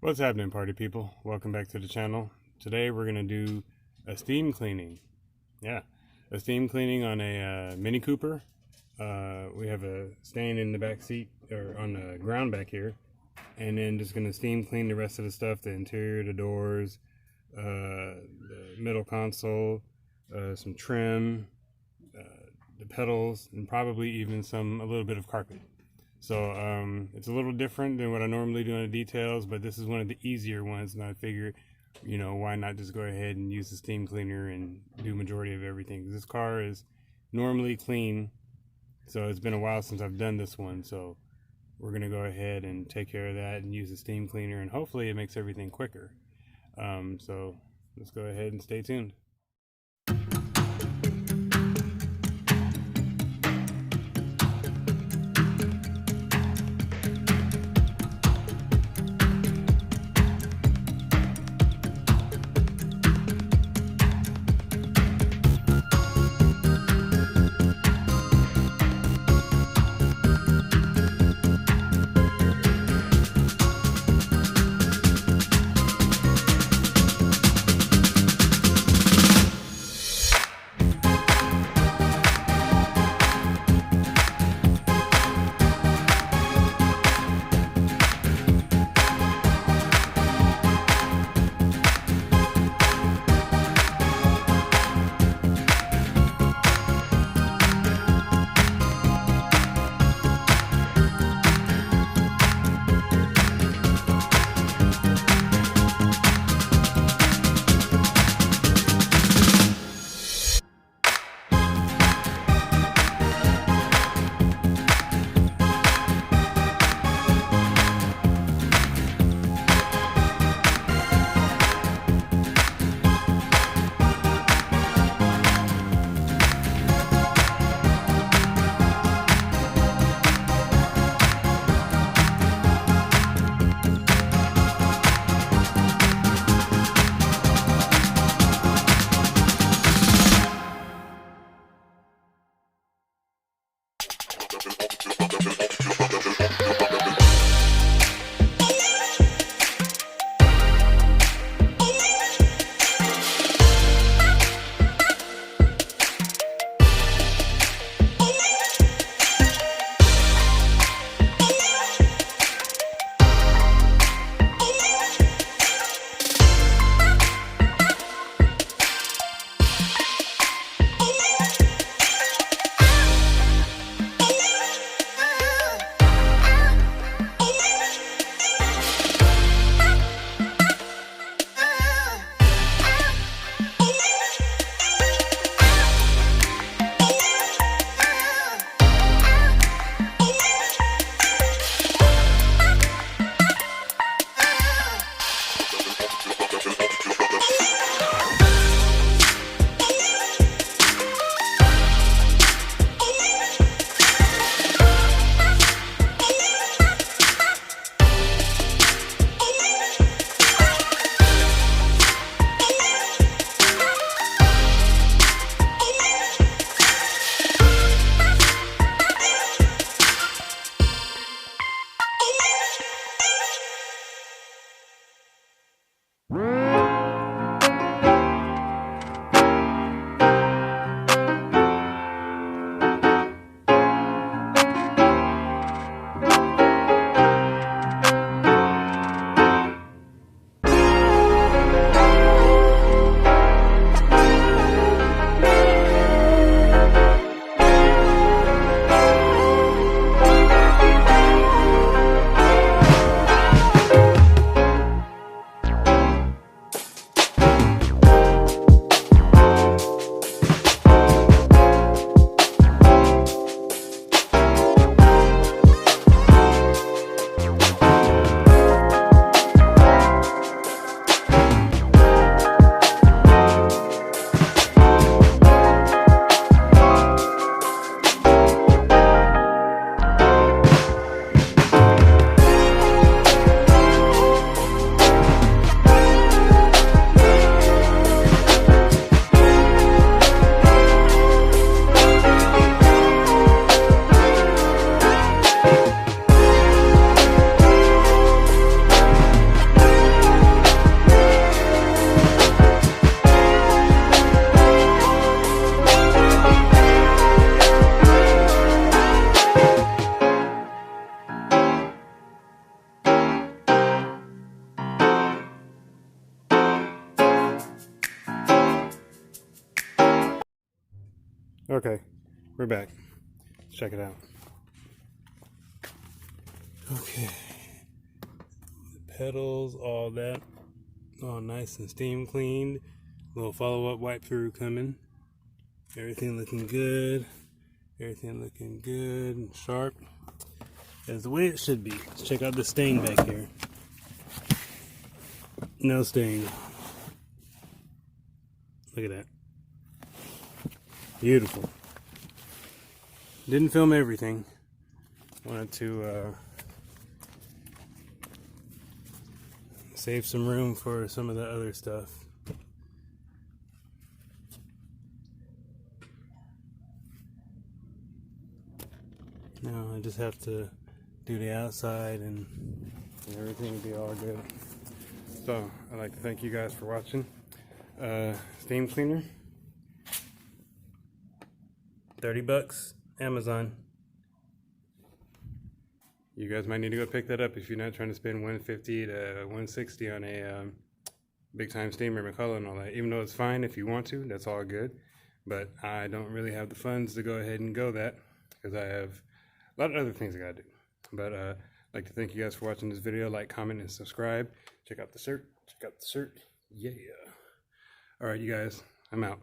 What's happening, party people? Welcome back to the channel. Today we're going to do a steam cleaning. Yeah, a steam cleaning on a Mini Cooper. We have a stand in the back seat, or on the ground back here. And then just going to steam clean the rest of the stuff, the interior, the doors, the middle console, some trim, the pedals, and probably even a little bit of carpet. So it's a little different than what I normally do in the details, but this is one of the easier ones, and I figured, why not just go ahead and use the steam cleaner and do majority of everything. This car is normally clean, so it's been a while since I've done this one, so we're going to go ahead and take care of that and use the steam cleaner, and hopefully it makes everything quicker. So let's go ahead and stay tuned. Okay, we're back. Let's check it out. Okay, the pedals, all that, all nice and steam cleaned. Little follow-up wipe through coming. Everything looking good. Everything looking good and sharp. As the way it should be. Let's check out the stain back here. No stain. Look at that. Beautiful. Didn't film everything. Wanted to save some room for some of the other stuff. Now I just have to do the outside and everything will be all good. So I'd like to thank you guys for watching. Steam cleaner, $30, Amazon. You guys might need to go pick that up if you're not trying to spend $150 to $160 on a big time steamer, McCulloch and all that. Even though it's fine if you want to, that's all good. But I don't really have the funds to go ahead and go that because I have a lot of other things I gotta do. But I'd like to thank you guys for watching this video. Like, comment, and subscribe. Check out the shirt. Check out the shirt. Yeah. All right, you guys. I'm out.